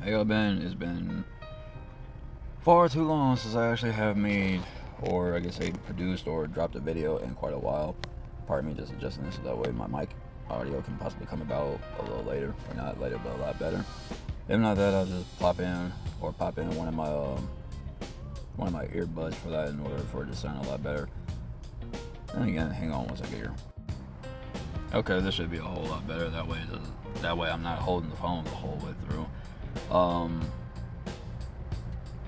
Hey, y'all been? It's been far too long since I actually have made, or I guess say produced or dropped a video in quite a while. Pardon me, just adjusting this so that way my mic audio can possibly come about a little later, or not later, but a lot better. If not that, I'll just pop in one of my earbuds for that in order for it to sound a lot better. And again, hang on one second here. Okay, this should be a whole lot better. That way I'm not holding the phone the whole way through.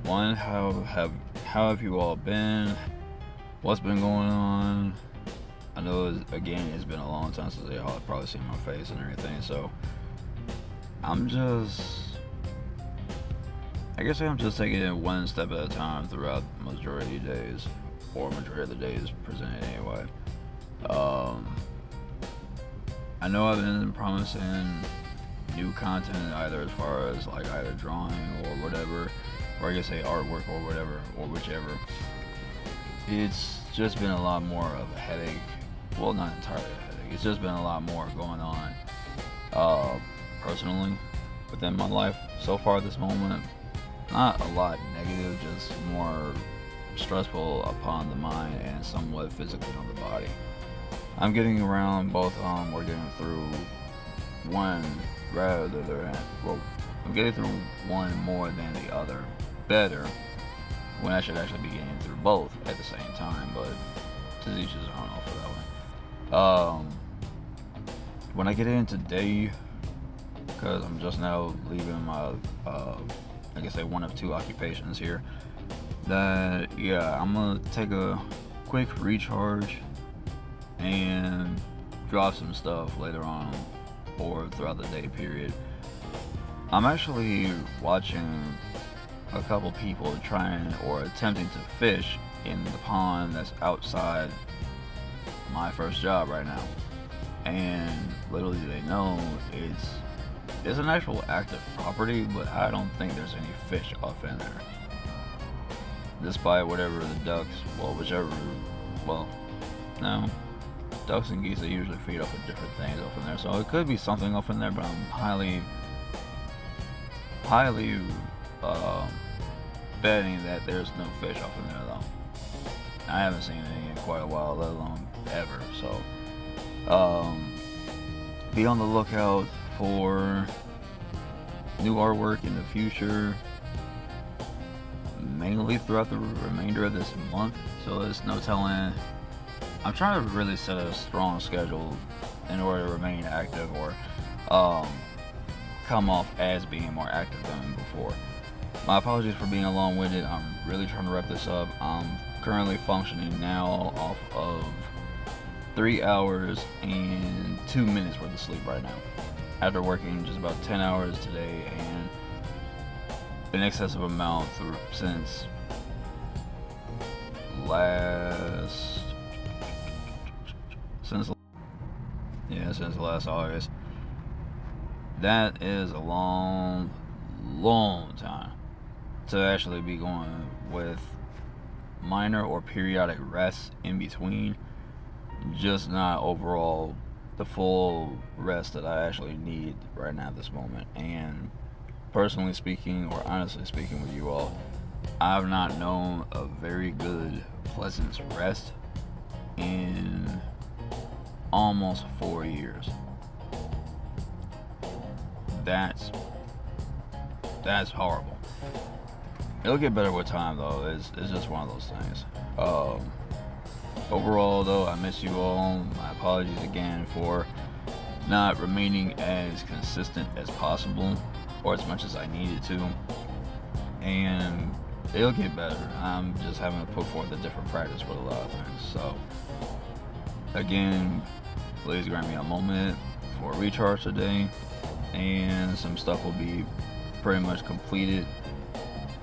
One, how have you all been? What's been going on? I know it's been a long time since y'all have probably seen my face and everything, so I'm just taking it one step at a time throughout the majority of days, or majority of the days presented anyway. I know I've been promising new content either as far as like either drawing or whatever, or I guess say artwork or whatever, or whichever. It's just been a lot more of a headache. Well, not entirely a headache. It's just been a lot more going on personally within my life so far at this moment. Not a lot negative, just more stressful upon the mind and somewhat physically on the body. I'm getting around both, we're getting through one rather than, well, I'm getting through one more than the other better, when I should actually be getting through both at the same time, but to each his own for that one. When I get in today, because I'm just now leaving my, I guess say one of two occupations here, that, yeah, I'm gonna take a quick recharge and draw some stuff later on or throughout the day period. I'm actually watching a couple people trying or attempting to fish in the pond that's outside my first job right now, and little do they know it's an actual active property, but I don't think there's any fish up in there, despite whatever the ducks, no, ducks and geese, they usually feed off of different things up in there, so it could be something up in there, but I'm highly betting that there's no fish up in there though. I haven't seen any in quite a while, let alone ever, so be on the lookout for new artwork in the future, mainly throughout the remainder of this month, so there's no telling. I'm trying to really set a strong schedule in order to remain active or come off as being more active than before. My apologies for being long-winded. I'm really trying to wrap this up. I'm currently functioning now off of 3 hours and 2 minutes worth of sleep right now, after working just about 10 hours today and an excessive amount since last August. That is a long time to actually be going with minor or periodic rests in between, just not overall the full rest that I actually need right now at this moment. And personally speaking, or honestly speaking with you all, I've not known a very good, pleasant rest in almost 4 years. That's horrible. It'll get better with time though. It's just one of those things. Overall though, I miss you all. My apologies again for not remaining as consistent as possible, or as much as I needed to. And it'll get better. I'm just having to put forth a different practice with a lot of things. So again, please grant me a moment for a recharge today, and some stuff will be pretty much completed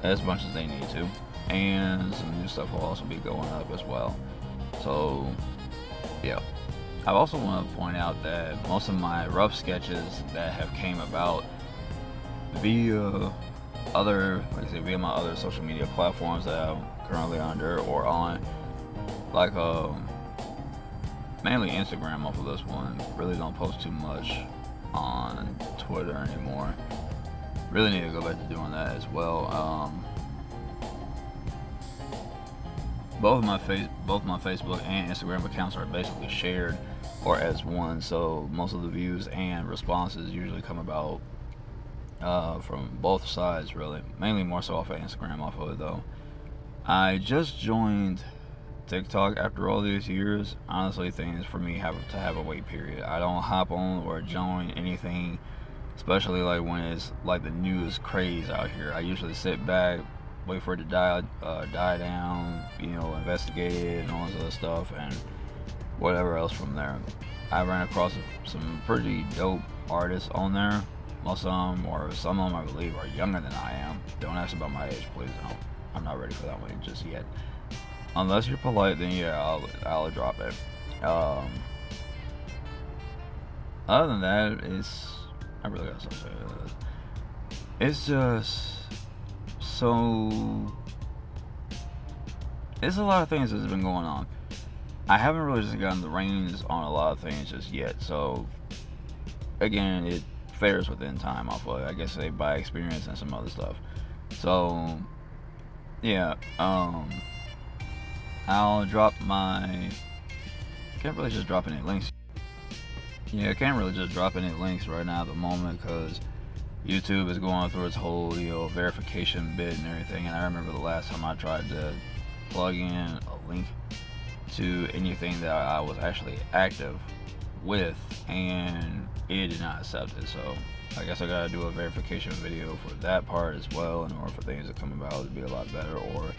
as much as they need to, and some new stuff will also be going up as well. So yeah, I also want to point out that most of my rough sketches that have came about via via my other social media platforms that I'm currently under or on, like mainly Instagram off of this one. Really don't post too much on Twitter anymore. Really need to go back to doing that as well. Both my Facebook and Instagram accounts are basically shared or as one, so most of the views and responses usually come about from both sides, really. Mainly more so off of Instagram, off of it though. I just joined TikTok after all these years. Honestly, things for me have to have a wait period. I don't hop on or join anything, especially like when it's like the newest craze out here. I usually sit back, wait for it to die down, investigate it and all this other stuff, and whatever else from there. I ran across some pretty dope artists on there. Most of them, or some of them, I believe, are younger than I am. Don't ask about my age, please. No, I'm not ready for that one just yet. Unless you're polite, then yeah, I'll drop it. Other than that, I really got something to say. It's just so. It's a lot of things that's been going on. I haven't really just gotten the reins on a lot of things just yet. So again, it fares within time off of, I guess, by experience and some other stuff. So yeah, I'll drop my. Can't really just drop any links. Yeah, I can't really just drop any links right now at the moment because YouTube is going through its whole verification bit and everything. And I remember the last time I tried to plug in a link to anything that I was actually active with, and it did not accept it. So I guess I gotta do a verification video for that part as well in order for things to come about to be a lot better, or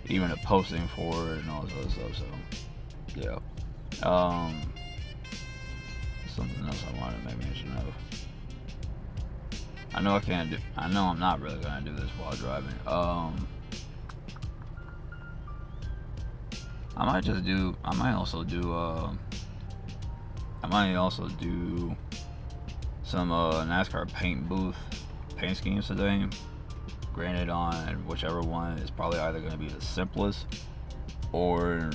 even a posting for it and all this other stuff. So yeah, something else I wanted to make mention of. I know I'm not really gonna do this while driving. I might also do some NASCAR paint schemes today. Granted, on whichever one is probably either going to be the simplest or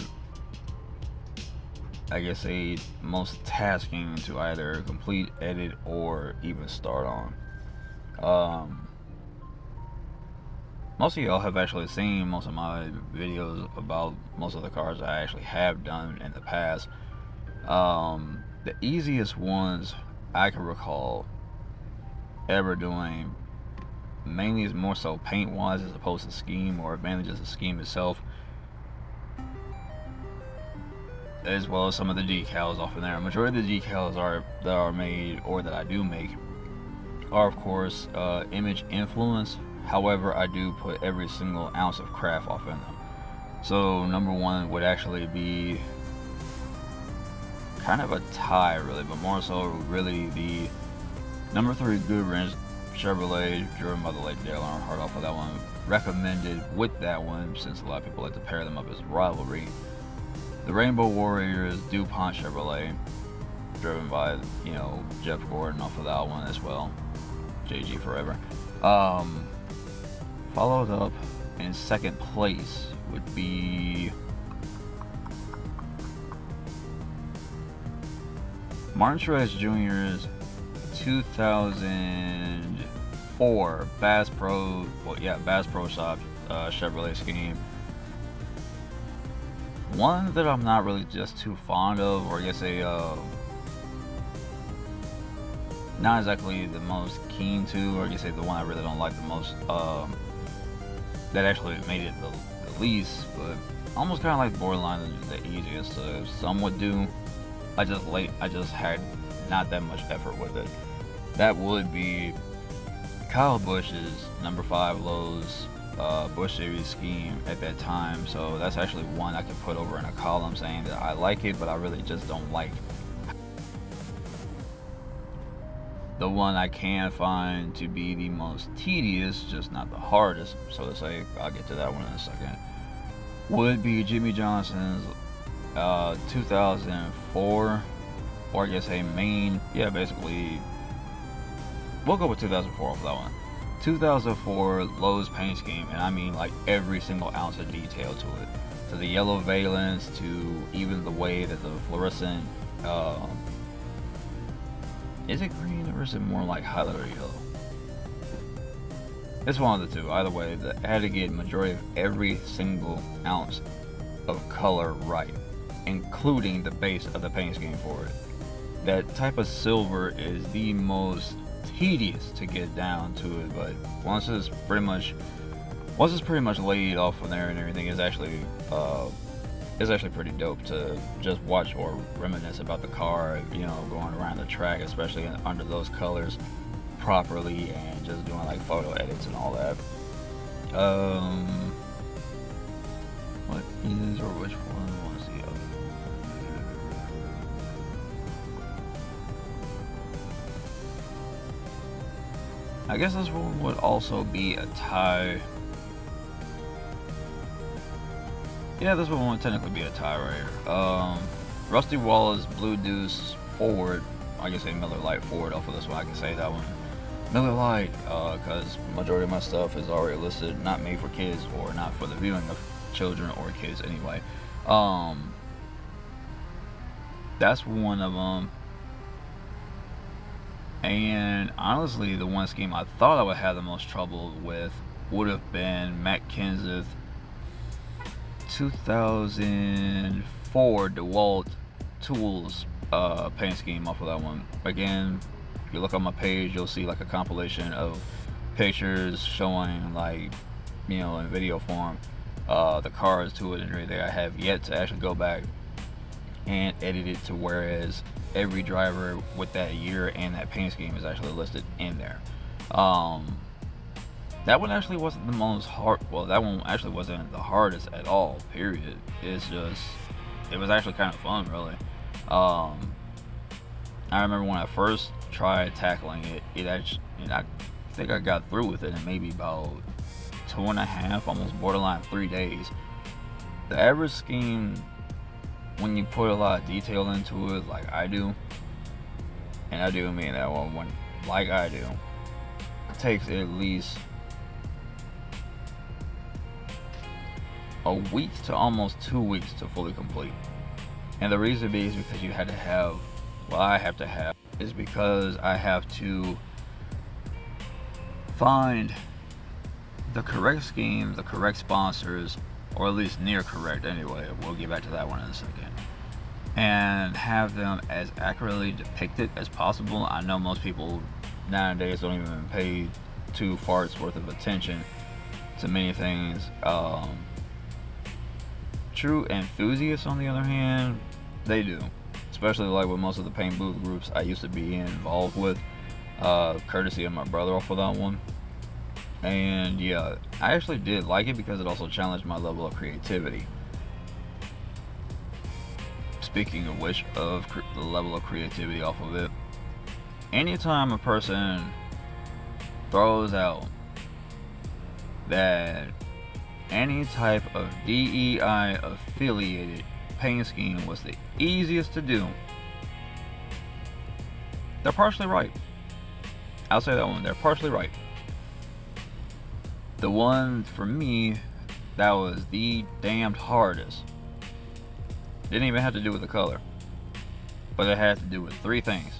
I guess a most tasking to either complete, edit, or even start on. Most of y'all have actually seen most of my videos about most of the cars I actually have done in the past. The easiest ones I can recall ever doing, mainly is more so paint wise as opposed to scheme, or mainly just the scheme itself, as well as some of the decals off in there. Majority of the decals that are made, or that I do make, are of course image influence. However, I do put every single ounce of craft off in them. So number one would actually be kind of a tie, really, but more so really the number 3 Goodwrench Chevrolet, driven by the late Dale Earnhardt. Off of that one, recommended with that one, since a lot of people like to pair them up as rivalry. The Rainbow Warriors DuPont Chevrolet, driven by Jeff Gordon, off of that one as well. JG forever. Followed up in second place would be Martin Truex Jr.'s 2004 Bass Pro Shop Chevrolet scheme. One that I'm not really just too fond of, or I guess not exactly the most keen to, or I guess the one I really don't like the most, that actually made it the least, but almost kind of like borderline the easiest to somewhat do. I just had not that much effort with it. That would be Kyle Busch's number 5 Lowe's Busch Series scheme at that time. So that's actually one I could put over in a column saying that I like it, but I really just don't like. The one I can find to be the most tedious, just not the hardest, so to say, I'll get to that one in a second, would be Jimmie Johnson's 2004, or I guess basically, we'll go with 2004 off that one. 2004 Lowe's paint scheme, and I mean like every single ounce of detail to it. To the yellow valence, to even the way that the fluorescent, is it green or is it more like highlighter yellow? It's one of the two. Either way, I had to get majority of every single ounce of color right, including the base of the paint scheme for it. That type of silver is the most tedious to get down to it, but once it's pretty much laid off from there and everything, it's actually pretty dope to just watch or reminisce about the car, going around the track, especially under those colors properly, and just doing like photo edits and all that. What is, or which one was the other? I guess this one would also be a tie. Yeah, this one would technically be a tie right here. Rusty Wallace Blue Deuce Ford. I can say Miller Lite Ford off of this one. I can say that one. Miller Lite, because majority of my stuff is already listed, not made for kids or not for the viewing of children or kids anyway. That's one of them. And honestly, the one scheme I thought I would have the most trouble with would have been Matt Kenseth 2004 DeWalt Tools paint scheme off of that one. Again, if you look on my page, you'll see like a compilation of pictures showing, like, in video form, the cars to it and everything. I have yet to actually go back and edit it to whereas every driver with that year and that paint scheme is actually listed in there. That one actually wasn't the most hard. Well, that one actually wasn't the hardest at all. Period. It was actually kind of fun, really. I remember when I first tried tackling it. I think I got through with it in maybe about 2.5, almost borderline 3 days. The average scheme, when you put a lot of detail into it, like I do, and I do mean that one, like I do, it takes at least a week to almost 2 weeks to fully complete. And the reason being is because you had to have, well, I have to have, is because I have to find the correct scheme, the correct sponsors, or at least near correct anyway. We'll get back to that one in a second. And have them as accurately depicted as possible. I know most people nowadays don't even pay 2 farts worth of attention to many things. True enthusiasts, on the other hand, they do. Especially like with most of the paint booth groups I used to be involved with, courtesy of my brother off of that one. And yeah, I actually did like it because it also challenged my level of creativity. Speaking of which, of the level of creativity off of it, anytime a person throws out that any type of DEI affiliated paint scheme was the easiest to do, they're partially right. I'll say that one, they're partially right. The one for me that was the damned hardest didn't even have to do with the color, but it had to do with 3 things.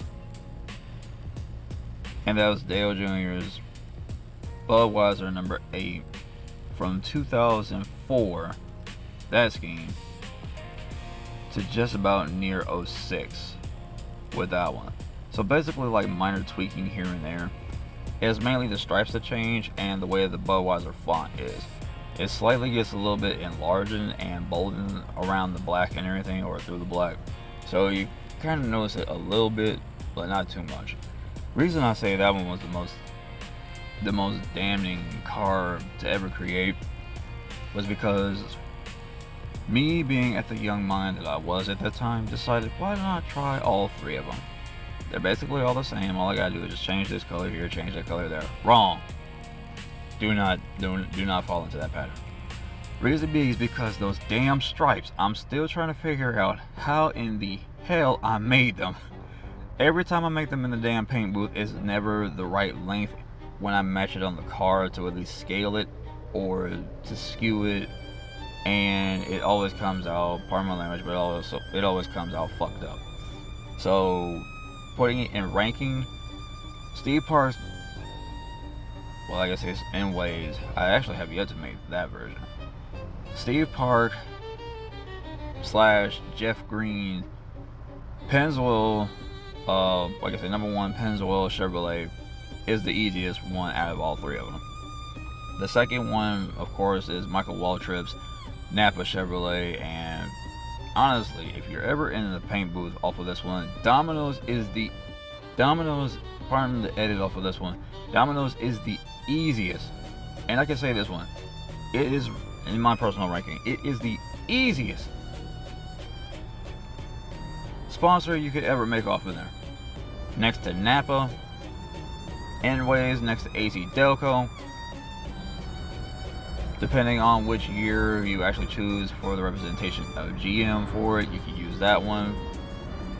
And that was Dale Jr.'s Budweiser number 8 from 2004, that scheme, to just about near 06 with that one. So basically like minor tweaking here and there. It's mainly the stripes that change and the way the Budweiser font is. It slightly gets a little bit enlarged and boldened around the black and everything, or through the black. So you kind of notice it a little bit, but not too much. Reason I say that one was the most damning car to ever create was because me, being at the young mind that I was at that time, decided, why not try all 3 of them? They're basically all the same. All I gotta do is just change this color here, change that color there. Wrong. Do not fall into that pattern. Reason being is because those damn stripes, I'm still trying to figure out how in the hell I made them. Every time I make them in the damn paint booth, it's never the right length when I match it on the car to at least scale it or to skew it, and it always comes out, pardon my language, but it always comes out fucked up. So putting it in ranking, Steve Parks well, I guess it's in ways. I actually have yet to make that version. Steve Park / Jeff Green Pennzoil, like I said, number one, Pennzoil Chevrolet is the easiest one out of all three of them. The second one, of course, is Michael Waltrip's Napa Chevrolet, and honestly, if you're ever in the paint booth off of this one, Domino's, pardon the edit off of this one, Domino's is the easiest, and I can say this one, it is, in my personal ranking, it is the easiest sponsor you could ever make off of there. Next to Napa, Enways, next to AC Delco. Depending on which year you actually choose for the representation of GM for it, you can use that one.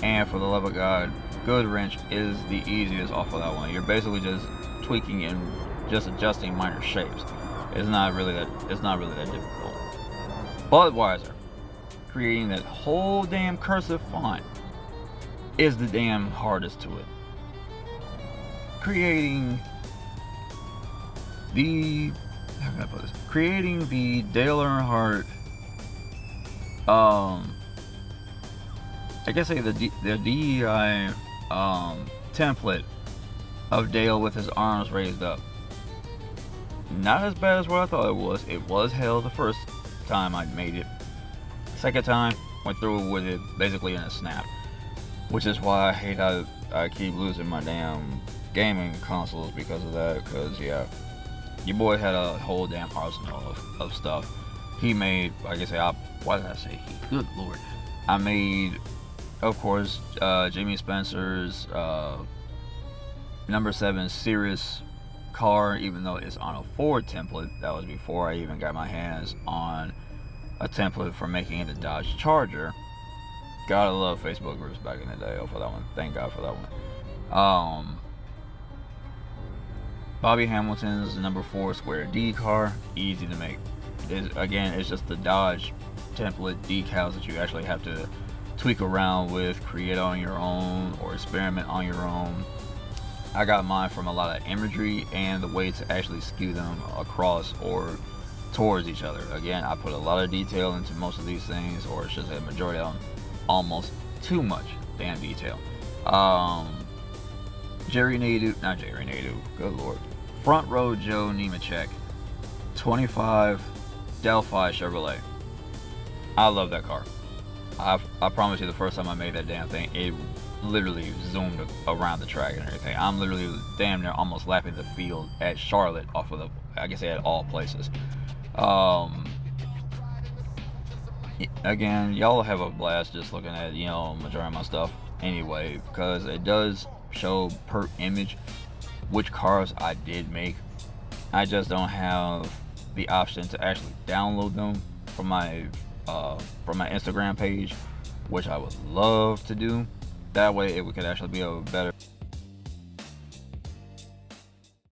And for the love of God, Goodwrench is the easiest off of that one. You're basically just tweaking and just adjusting minor shapes. It's not really that difficult. Budweiser, creating that whole damn cursive font is the damn hardest to it. Creating the Dale Earnhardt, I guess say the DEI template of Dale with his arms raised up. Not as bad as what I thought it was. It was hell the first time I made it. Second time, went through with it basically in a snap. Which is why I hate how I keep losing my damn gaming consoles because of that. Because, yeah, your boy had a whole damn arsenal of stuff. He made, like I say, why did I say he? Good lord. I made, of course, Jimmy Spencer's number 7 Cirrus car, even though it's on a Ford template. That was before I even got my hands on a template for making it a Dodge Charger. Gotta love Facebook groups back in the day for that one. Thank God for that one. Bobby Hamilton's number 4 Square D car, easy to make. It's just the Dodge template decals that you actually have to tweak around with, create on your own, or experiment on your own. I got mine from a lot of imagery and the way to actually skew them across or towards each other. Again, I put a lot of detail into most of these things, or it's just a majority of them. Almost too much damn detail. Not Jerry Nadeau, good lord. Front Row Joe Nemechek, 25 Delphi Chevrolet. I love that car. I promise you, the first time I made that damn thing, it literally zoomed around the track and everything. I'm literally damn near almost lapping the field at Charlotte off of I guess at all places. Again, y'all have a blast just looking at, majority of my stuff anyway, because it does show per image which cars I did make. I just don't have the option to actually download them from my Instagram page, which I would love to do. That way it could actually be a better